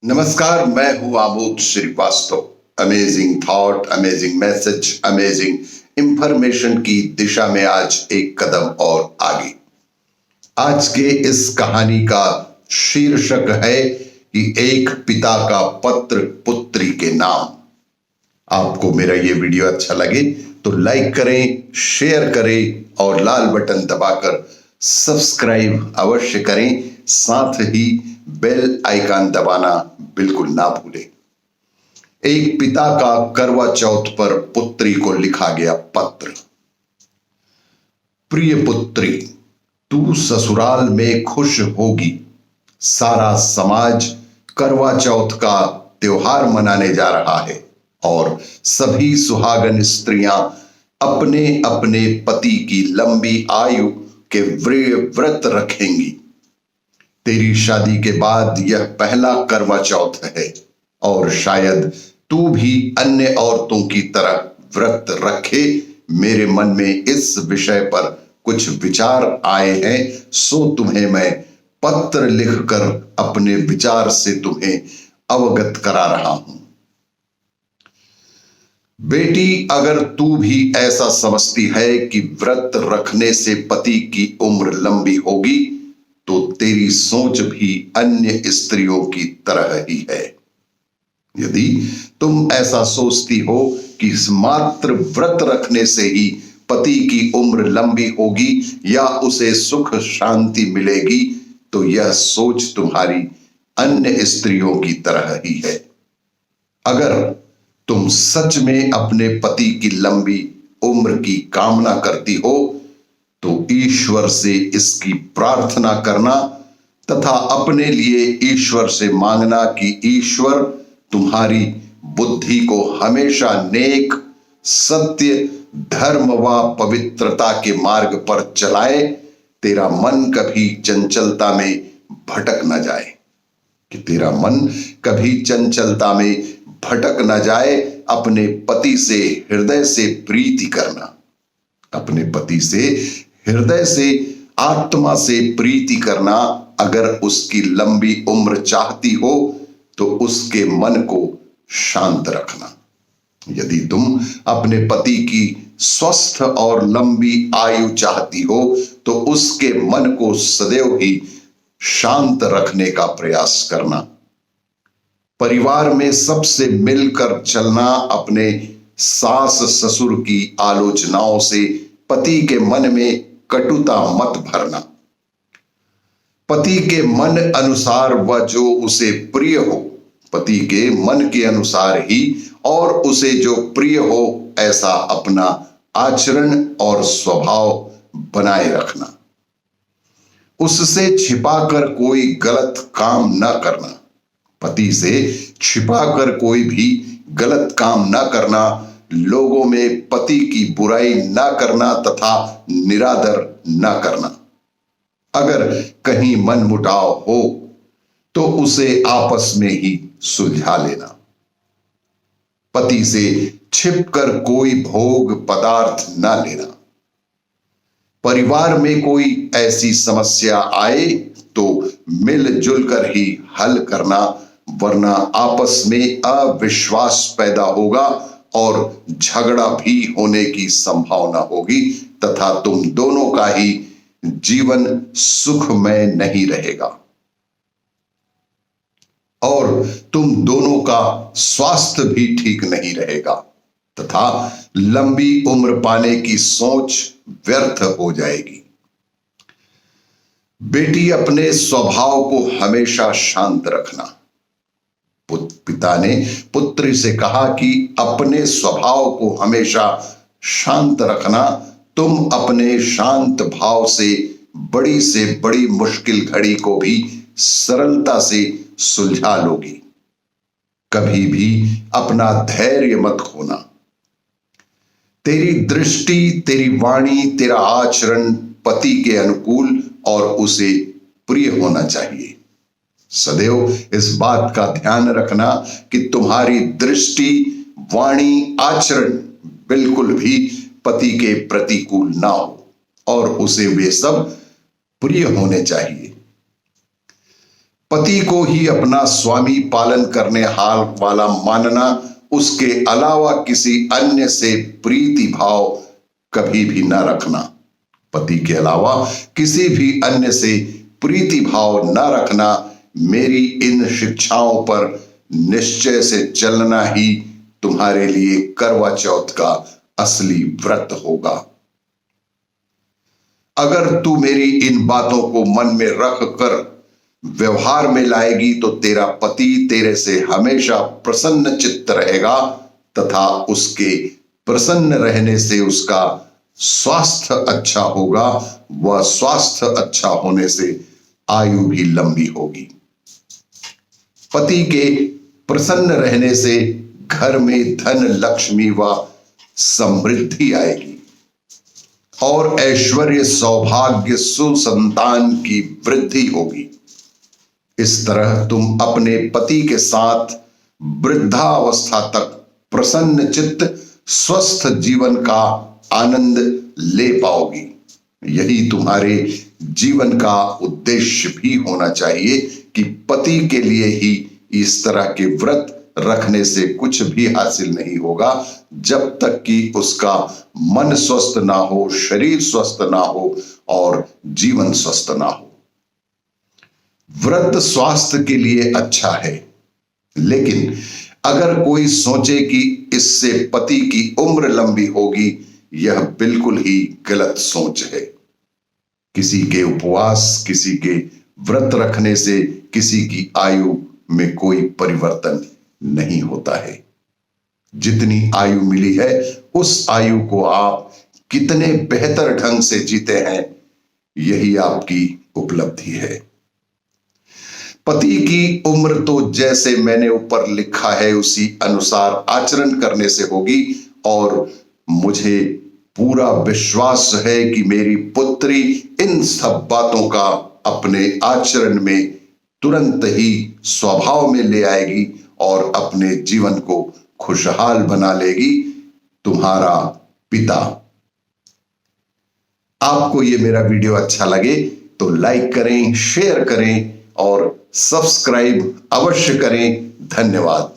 नमस्कार, मैं हूं Amod Shrivastava. Amazing thought, amazing message, amazing information की दिशा में आज एक कदम और आगे। आज के इस कहानी का शीर्षक है कि एक पिता का पत्र पुत्री के नाम। आपको मेरा ये वीडियो अच्छा लगे तो लाइक करें, शेयर करें और लाल बटन दबाकर सब्सक्राइब अवश्य करें। साथ ही बेल आइकन दबाना बिल्कुल ना भूलें। एक पिता का करवा चौथ पर पुत्री को लिखा गया पत्र। प्रिय पुत्री, तू ससुराल में खुश होगी। सारा समाज करवा चौथ का त्योहार मनाने जा रहा है और सभी सुहागन स्त्रियां अपने अपने पति की लंबी आयु के व्रत रखेंगी। तेरी शादी के बाद यह पहला करवा चौथ है और शायद तू भी अन्य औरतों की तरह व्रत रखे। मेरे मन में इस विषय पर कुछ विचार आए हैं, सो तुम्हें मैं पत्र लिखकर अपने विचार से तुम्हें अवगत करा रहा हूं। बेटी, अगर तू भी ऐसा समझती है कि व्रत रखने से पति की उम्र लंबी होगी तो तेरी सोच भी अन्य स्त्रियों की तरह ही है। यदि तुम ऐसा सोचती हो कि मात्र व्रत रखने से ही पति की उम्र लंबी होगी या उसे सुख शांति मिलेगी तो यह सोच तुम्हारी अन्य स्त्रियों की तरह ही है। अगर तुम सच में अपने पति की लंबी उम्र की कामना करती हो तो ईश्वर से इसकी प्रार्थना करना तथा अपने लिए ईश्वर से मांगना कि ईश्वर तुम्हारी बुद्धि को हमेशा नेक, सत्य, धर्म व पवित्रता के मार्ग पर चलाए। तेरा मन कभी चंचलता में भटक न जाए, कि तेरा मन कभी चंचलता में भटक न जाए। अपने पति से हृदय से प्रीति करना, अपने पति से हृदय से, आत्मा से प्रीति करना। अगर उसकी लंबी उम्र चाहती हो तो उसके मन को शांत रखना। यदि तुम अपने पति की स्वस्थ और लंबी आयु चाहती हो तो उसके मन को सदैव ही शांत रखने का प्रयास करना। परिवार में सबसे मिलकर चलना। अपने सास ससुर की आलोचनाओं से पति के मन में कटुता मत भरना। पति के मन अनुसार व जो उसे प्रिय हो, पति के मन के अनुसार ही और उसे जो प्रिय हो ऐसा अपना आचरण और स्वभाव बनाए रखना। उससे छिपाकर कोई गलत काम न करना। पति से छिपाकर कोई भी गलत काम न करना। लोगों में पति की बुराई न करना तथा निरादर न करना। अगर कहीं मनमुटाव हो तो उसे आपस में ही सुलझा लेना। पति से छिपकर कोई भोग पदार्थ न लेना। परिवार में कोई ऐसी समस्या आए तो मिलजुल कर ही हल करना, वरना आपस में अविश्वास पैदा होगा और झगड़ा भी होने की संभावना होगी तथा तुम दोनों का ही जीवन सुखमय नहीं रहेगा और तुम दोनों का स्वास्थ्य भी ठीक नहीं रहेगा तथा लंबी उम्र पाने की सोच व्यर्थ हो जाएगी। बेटी, अपने स्वभाव को हमेशा शांत रखना। पिता ने पुत्री से कहा कि अपने स्वभाव को हमेशा शांत रखना। तुम अपने शांत भाव से बड़ी मुश्किल घड़ी को भी सरलता से सुलझा लोगी। कभी भी अपना धैर्य मत खोना। तेरी दृष्टि, तेरी वाणी, तेरा आचरण पति के अनुकूल और उसे प्रिय होना चाहिए। सदैव इस बात का ध्यान रखना कि तुम्हारी दृष्टि, वाणी, आचरण बिल्कुल भी पति के प्रतिकूल ना हो और उसे वे सब प्रिय होने चाहिए। पति को ही अपना स्वामी पालन करने हाल वाला मानना, उसके अलावा किसी अन्य से प्रीति भाव कभी भी न रखना। पति के अलावा किसी भी अन्य से प्रीति भाव न रखना, मेरी इन शिक्षाओं पर निश्चय से चलना ही तुम्हारे लिए करवा चौथ का असली व्रत होगा। अगर तू मेरी इन बातों को मन में रख कर व्यवहार में लाएगी तो तेरा पति तेरे से हमेशा प्रसन्न चित्त रहेगा तथा उसके प्रसन्न रहने से उसका स्वास्थ्य अच्छा होगा। वह स्वास्थ्य अच्छा होने से आयु भी लंबी होगी। पति के प्रसन्न रहने से घर में धन, लक्ष्मी व समृद्धि आएगी और ऐश्वर्य, सौभाग्य, सुसंतान की वृद्धि होगी। इस तरह तुम अपने पति के साथ वृद्धावस्था तक प्रसन्न चित्त स्वस्थ जीवन का आनंद ले पाओगी। यही तुम्हारे जीवन का उद्देश्य भी होना चाहिए कि पति के लिए ही इस तरह के व्रत रखने से कुछ भी हासिल नहीं होगा जब तक कि उसका मन स्वस्थ ना हो, शरीर स्वस्थ ना हो और जीवन स्वस्थ ना हो। व्रत स्वास्थ्य के लिए अच्छा है, लेकिन अगर कोई सोचे कि इससे पति की उम्र लंबी होगी, यह बिल्कुल ही गलत सोच है। किसी के उपवास, किसी के व्रत रखने से किसी की आयु में कोई परिवर्तन नहीं होता है। जितनी आयु मिली है उस आयु को आप कितने बेहतर ढंग से जीते हैं, यही आपकी उपलब्धि है। पति की उम्र तो जैसे मैंने ऊपर लिखा है उसी अनुसार आचरण करने से होगी और मुझे पूरा विश्वास है कि मेरी पुत्री इन सब बातों का अपने आचरण में तुरंत ही स्वभाव में ले आएगी और अपने जीवन को खुशहाल बना लेगी। तुम्हारा पिता। आपको ये मेरा वीडियो अच्छा लगे तो लाइक करें, शेयर करें और सब्सक्राइब अवश्य करें। धन्यवाद।